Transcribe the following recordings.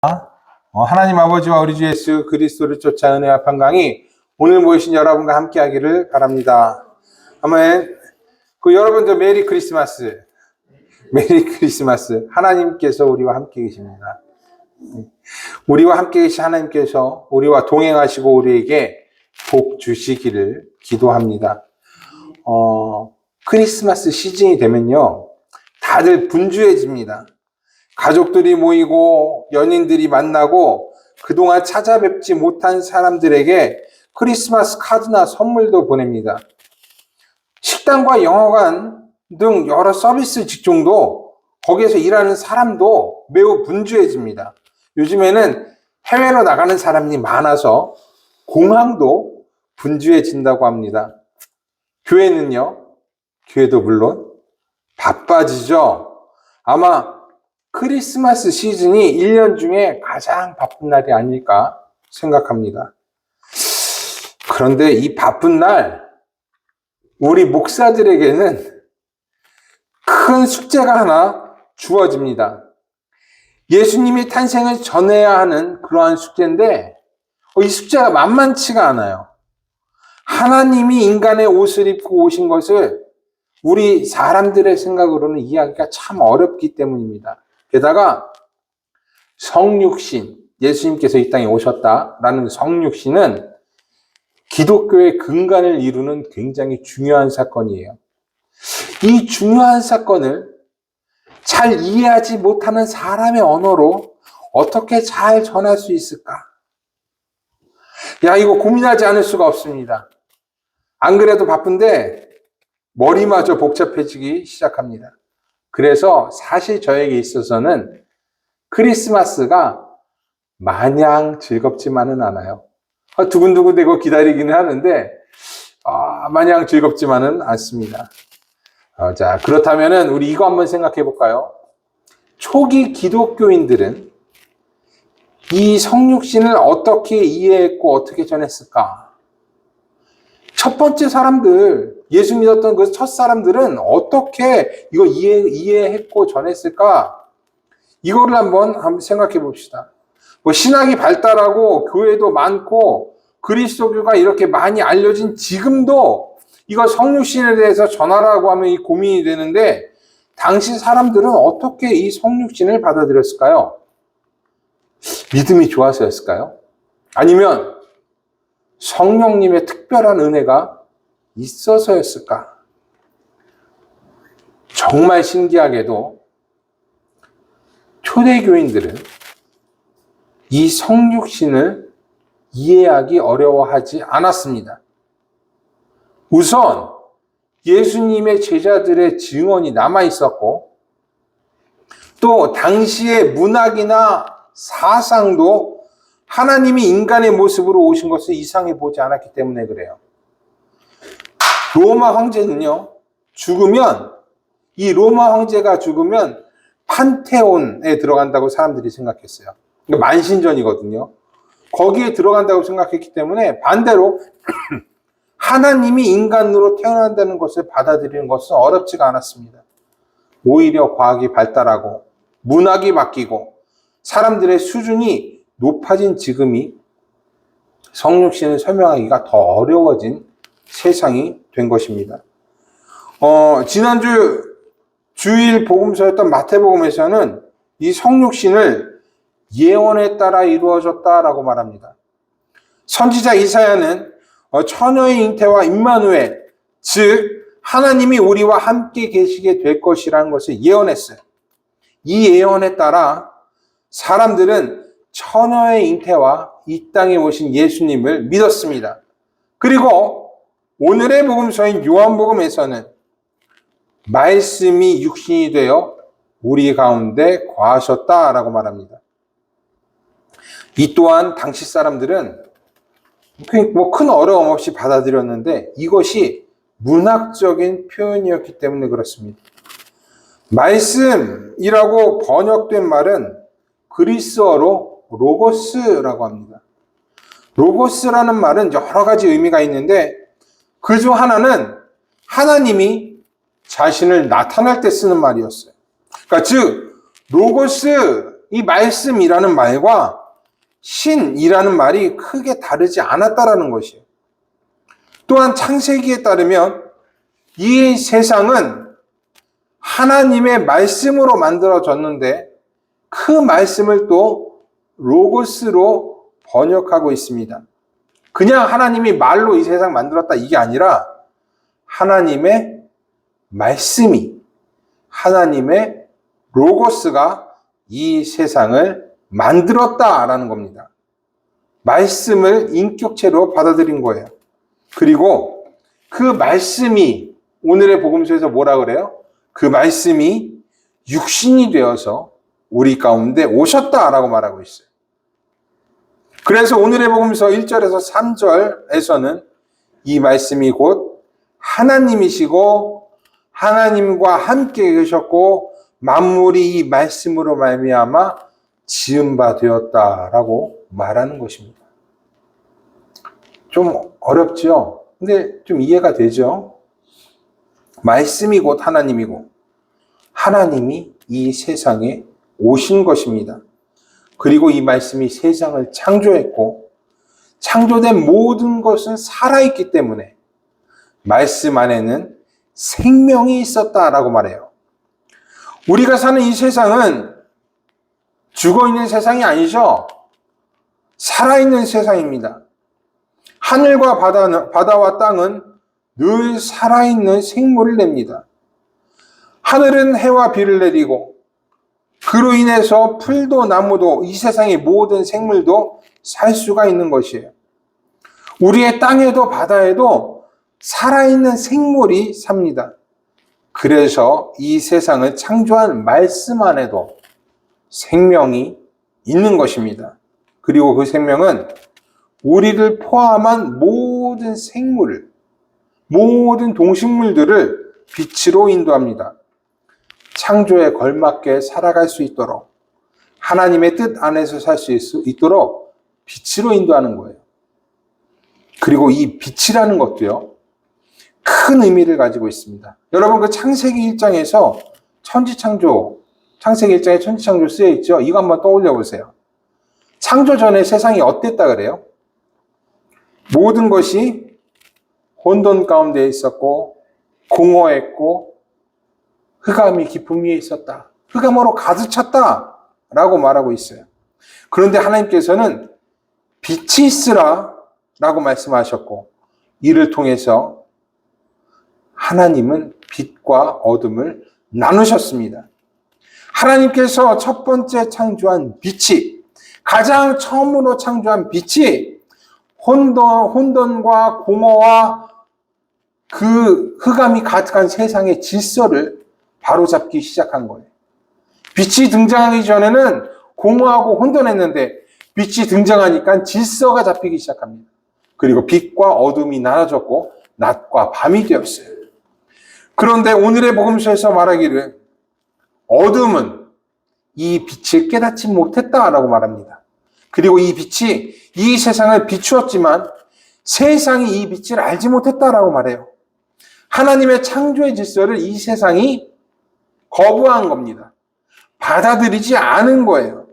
하나님 아버지와 우리 주 예수 그리스도를 쫓아 은혜 합한 강의, 오늘 모이신 여러분과 함께 하기를 바랍니다. 아멘. 여러분들 메리 크리스마스. 메리 크리스마스. 하나님께서 우리와 함께 계십니다. 우리와 함께 계신 하나님께서 우리와 동행하시고 우리에게 복 주시기를 기도합니다. 크리스마스 시즌이 되면요, 다들 분주해집니다. 가족들이 모이고 연인들이 만나고 그동안 찾아뵙지 못한 사람들에게 크리스마스 카드나 선물도 보냅니다. 식당과 영화관 등 여러 서비스 직종도, 거기에서 일하는 사람도 매우 분주해집니다. 요즘에는 해외로 나가는 사람이 많아서 공항도 분주해진다고 합니다. 교회도 물론 바빠지죠. 아마 크리스마스 시즌이 1년 중에 가장 바쁜 날이 아닐까 생각합니다. 그런데 이 바쁜 날, 우리 목사들에게는 큰 숙제가 하나 주어집니다. 예수님이 탄생을 전해야 하는 그러한 숙제인데, 이 숙제가 만만치가 않아요. 하나님이 인간의 옷을 입고 오신 것을 우리 사람들의 생각으로는 이해하기가 참 어렵기 때문입니다. 게다가 성육신, 예수님께서 이 땅에 오셨다라는 성육신은 기독교의 근간을 이루는 굉장히 중요한 사건이에요. 이 중요한 사건을 잘 이해하지 못하는 사람의 언어로 어떻게 잘 전할 수 있을까? 이거 고민하지 않을 수가 없습니다. 안 그래도 바쁜데 머리마저 복잡해지기 시작합니다. 그래서 사실 저에게 있어서는 크리스마스가 마냥 즐겁지만은 않아요. 두근두근대고 기다리기는 하는데 마냥 즐겁지만은 않습니다. 자, 그렇다면은 우리 이거 한번 생각해 볼까요? 초기 기독교인들은 이 성육신을 어떻게 이해했고 어떻게 전했을까? 첫 번째 사람들, 예수 믿었던 그 첫 사람들은 어떻게 이거 이해했고 전했을까? 이거를 한번 생각해 봅시다. 신학이 발달하고 교회도 많고 그리스도교가 이렇게 많이 알려진 지금도 이거 성육신에 대해서 전하라고 하면 이 고민이 되는데, 당시 사람들은 어떻게 이 성육신을 받아들였을까요? 믿음이 좋아서였을까요? 아니면 성령님의 특별한 은혜가 있어서였을까? 정말 신기하게도 초대교인들은 이 성육신을 이해하기 어려워하지 않았습니다. 우선 예수님의 제자들의 증언이 남아있었고, 또 당시의 문학이나 사상도 하나님이 인간의 모습으로 오신 것을 이상해 보지 않았기 때문에 그래요. 로마 황제는요, 이 로마 황제가 죽으면 판테온에 들어간다고 사람들이 생각했어요. 만신전이거든요. 거기에 들어간다고 생각했기 때문에 반대로 하나님이 인간으로 태어난다는 것을 받아들이는 것은 어렵지가 않았습니다. 오히려 과학이 발달하고 문학이 바뀌고 사람들의 수준이 높아진 지금이 성육신을 설명하기가 더 어려워진 세상이 된 것입니다. 지난주 주일 복음서였던 마태복음에서는 이 성육신을 예언에 따라 이루어졌다라고 말합니다. 선지자 이사야는 처녀의 잉태와 임마누엘, 즉 하나님이 우리와 함께 계시게 될 것이라는 것을 예언했어요. 이 예언에 따라 사람들은 처녀의 잉태와 이 땅에 오신 예수님을 믿었습니다. 그리고 오늘의 복음서인 요한복음에서는 말씀이 육신이 되어 우리 가운데 거하셨다라고 말합니다. 이 또한 당시 사람들은 큰 어려움 없이 받아들였는데, 이것이 문학적인 표현이었기 때문에 그렇습니다. 말씀이라고 번역된 말은 그리스어로 로고스라고 합니다. 로고스라는 말은 여러 가지 의미가 있는데, 그중 하나는 하나님이 자신을 나타낼 때 쓰는 말이었어요. 그러니까 즉 로고스 이 말씀이라는 말과 신이라는 말이 크게 다르지 않았다라는 것이에요. 또한 창세기에 따르면 이 세상은 하나님의 말씀으로 만들어졌는데 그 말씀을 또 로고스로 번역하고 있습니다. 그냥 하나님이 말로 이 세상 만들었다 이게 아니라 하나님의 말씀이, 하나님의 로고스가 이 세상을 만들었다라는 겁니다. 말씀을 인격체로 받아들인 거예요. 그리고 그 말씀이 오늘의 복음서에서 뭐라 그래요? 그 말씀이 육신이 되어서 우리 가운데 오셨다라고 말하고 있어요. 그래서 오늘의 복음서 1절에서 3절에서는 이 말씀이 곧 하나님이시고 하나님과 함께 계셨고 만물이 이 말씀으로 말미암아 지은 바 되었다라고 말하는 것입니다. 좀 어렵죠? 근데 좀 이해가 되죠? 말씀이 곧 하나님이고 하나님이 이 세상에 오신 것입니다. 그리고 이 말씀이 세상을 창조했고 창조된 모든 것은 살아있기 때문에 말씀 안에는 생명이 있었다라고 말해요. 우리가 사는 이 세상은 죽어있는 세상이 아니죠. 살아있는 세상입니다. 하늘과 바다와 땅은 늘 살아있는 생물을 냅니다. 하늘은 해와 비를 내리고 그로 인해서 풀도 나무도 이 세상의 모든 생물도 살 수가 있는 것이에요. 우리의 땅에도 바다에도 살아있는 생물이 삽니다. 그래서 이 세상을 창조한 말씀 안에도 생명이 있는 것입니다. 그리고 그 생명은 우리를 포함한 모든 생물을, 모든 동식물들을 빛으로 인도합니다. 창조에 걸맞게 살아갈 수 있도록 하나님의 뜻 안에서 살 수 있도록 빛으로 인도하는 거예요. 그리고 이 빛이라는 것도요, 큰 의미를 가지고 있습니다. 여러분 그 창세기 1장에서 천지창조, 창세기 1장에 천지창조 쓰여 있죠? 이거 한번 떠올려 보세요. 창조 전에 세상이 어땠다 그래요? 모든 것이 혼돈 가운데 있었고 공허했고 흑암이 깊음 위에 있었다. 흑암으로 가득 찼다 라고 말하고 있어요. 그런데 하나님께서는 빛이 있으라 라고 말씀하셨고 이를 통해서 하나님은 빛과 어둠을 나누셨습니다. 하나님께서 첫 번째 창조한 빛이, 가장 처음으로 창조한 빛이 혼돈과 공허와 그 흑암이 가득한 세상의 질서를 바로잡기 시작한 거예요. 빛이 등장하기 전에는 공허하고 혼돈했는데 빛이 등장하니까 질서가 잡히기 시작합니다. 그리고 빛과 어둠이 나눠졌고 낮과 밤이 되었어요. 그런데 오늘의 복음서에서 말하기를 어둠은 이 빛을 깨닫지 못했다라고 말합니다. 그리고 이 빛이 이 세상을 비추었지만 세상이 이 빛을 알지 못했다라고 말해요. 하나님의 창조의 질서를 이 세상이 거부한 겁니다. 받아들이지 않은 거예요.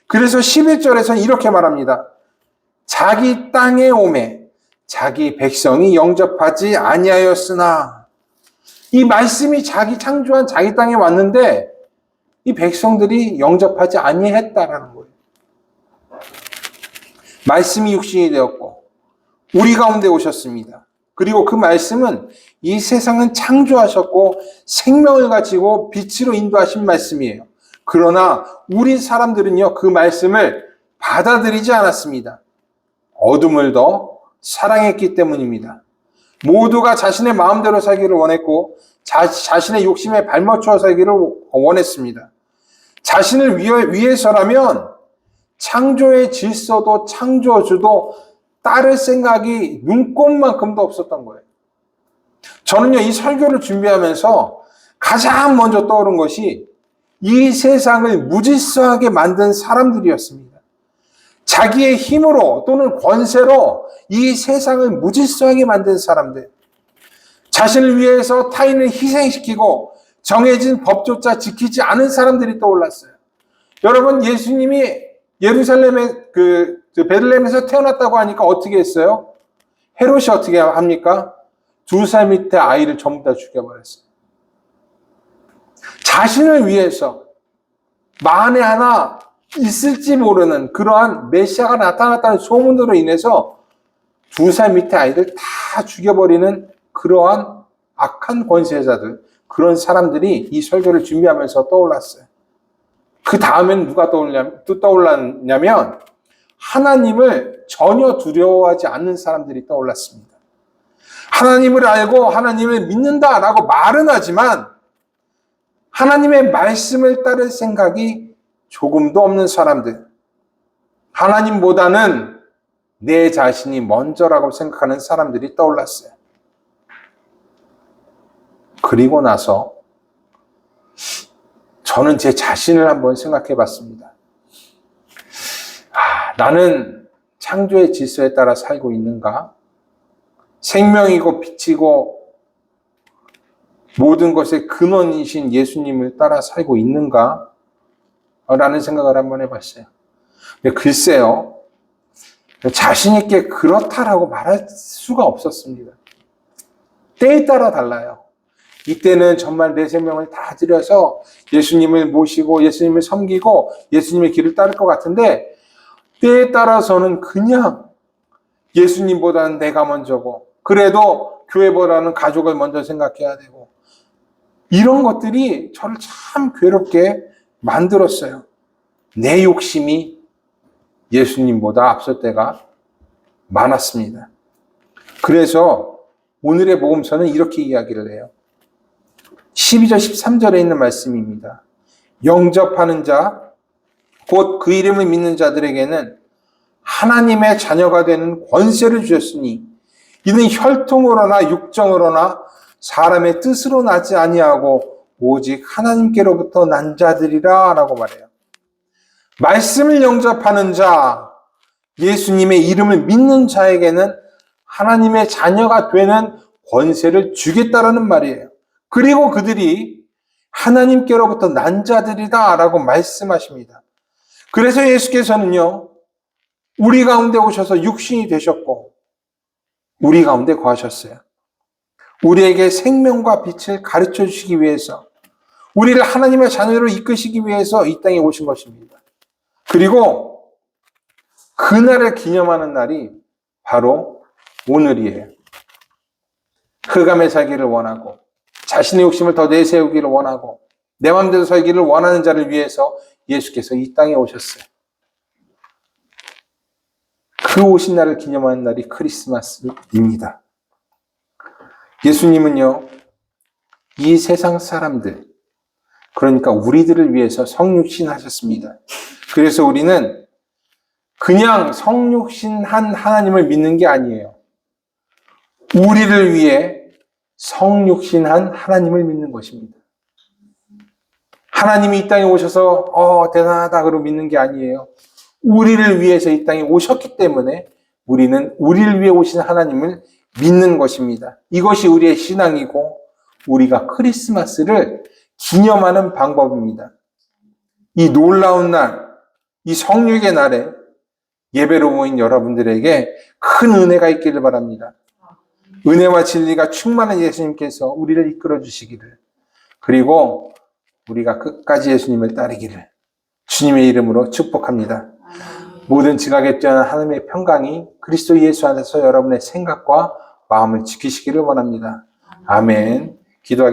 그래서 11절에서는 이렇게 말합니다. 자기 땅에 오매 자기 백성이 영접하지 아니하였으나, 이 말씀이 자기 창조한 자기 땅에 왔는데 이 백성들이 영접하지 아니했다라는 거예요. 말씀이 육신이 되었고 우리 가운데 오셨습니다. 그리고 그 말씀은 이 세상은 창조하셨고 생명을 가지고 빛으로 인도하신 말씀이에요. 그러나 우리 사람들은요, 그 말씀을 받아들이지 않았습니다. 어둠을 더 사랑했기 때문입니다. 모두가 자신의 마음대로 살기를 원했고 자신의 욕심에 발맞춰 살기를 원했습니다. 자신을 위해서라면 창조의 질서도 창조주도 따를 생각이 눈꼽만큼도 없었던 거예요. 저는요, 이 설교를 준비하면서 가장 먼저 떠오른 것이 이 세상을 무질서하게 만든 사람들이었습니다. 자기의 힘으로 또는 권세로 이 세상을 무질서하게 만든 사람들, 자신을 위해서 타인을 희생시키고 정해진 법조차 지키지 않은 사람들이 떠올랐어요. 여러분, 예수님이 예루살렘의 베들레헴에서 태어났다고 하니까 어떻게 했어요? 헤롯이 어떻게 합니까? 2살 밑에 아이를 전부 다 죽여버렸어요. 자신을 위해서 만에 하나 있을지 모르는 그러한 메시아가 나타났다는 소문으로 인해서 2살 밑에 아이들 다 죽여버리는 그러한 악한 권세자들, 그런 사람들이 이 설교를 준비하면서 떠올랐어요. 그 다음엔 누가 떠올랐냐면 하나님을 전혀 두려워하지 않는 사람들이 떠올랐습니다. 하나님을 알고 하나님을 믿는다라고 말은 하지만 하나님의 말씀을 따를 생각이 조금도 없는 사람들, 하나님보다는 내 자신이 먼저라고 생각하는 사람들이 떠올랐어요. 그리고 나서 저는 제 자신을 한번 생각해 봤습니다. 나는 창조의 질서에 따라 살고 있는가? 생명이고 빛이고 모든 것의 근원이신 예수님을 따라 살고 있는가? 라는 생각을 한번 해봤어요. 근데 글쎄요, 자신있게 그렇다라고 말할 수가 없었습니다. 때에 따라 달라요. 이때는 정말 내 생명을 다 들여서 예수님을 모시고 예수님을 섬기고 예수님의 길을 따를 것 같은데, 때에 따라서는 그냥 예수님보다는 내가 먼저고, 그래도 교회보다는 가족을 먼저 생각해야 되고, 이런 것들이 저를 참 괴롭게 만들었어요. 내 욕심이 예수님보다 앞설 때가 많았습니다. 그래서 오늘의 복음서는 이렇게 이야기를 해요. 12절 13절에 있는 말씀입니다. 영접하는 자, 곧 그 이름을 믿는 자들에게는 하나님의 자녀가 되는 권세를 주셨으니 이는 혈통으로나 육정으로나 사람의 뜻으로 나지 아니하고 오직 하나님께로부터 난 자들이라 라고 말해요. 말씀을 영접하는 자, 예수님의 이름을 믿는 자에게는 하나님의 자녀가 되는 권세를 주겠다라는 말이에요. 그리고 그들이 하나님께로부터 난 자들이다 라고 말씀하십니다. 그래서 예수께서는요, 우리 가운데 오셔서 육신이 되셨고 우리 가운데 거하셨어요. 우리에게 생명과 빛을 가르쳐 주시기 위해서, 우리를 하나님의 자녀로 이끄시기 위해서 이 땅에 오신 것입니다. 그리고 그날을 기념하는 날이 바로 오늘이에요. 흑암에 살기를 원하고 자신의 욕심을 더 내세우기를 원하고 내 마음대로 살기를 원하는 자를 위해서 예수께서 이 땅에 오셨어요. 그 오신 날을 기념하는 날이 크리스마스입니다. 예수님은요, 이 세상 사람들, 그러니까 우리들을 위해서 성육신 하셨습니다. 그래서 우리는 그냥 성육신한 하나님을 믿는 게 아니에요. 우리를 위해 성육신한 하나님을 믿는 것입니다. 하나님이 이 땅에 오셔서 대단하다 그러고 믿는 게 아니에요. 우리를 위해서 이 땅에 오셨기 때문에 우리는 우리를 위해 오신 하나님을 믿는 것입니다. 이것이 우리의 신앙이고 우리가 크리스마스를 기념하는 방법입니다. 이 놀라운 날, 이 성육의 날에 예배로 모인 여러분들에게 큰 은혜가 있기를 바랍니다. 은혜와 진리가 충만한 예수님께서 우리를 이끌어 주시기를, 그리고 우리가 끝까지 예수님을 따르기를 주님의 이름으로 축복합니다. 모든 지각에 뛰어난 하나님의 평강이 그리스도 예수 안에서 여러분의 생각과 마음을 지키시기를 원합니다. 아멘. 기도하겠습니다.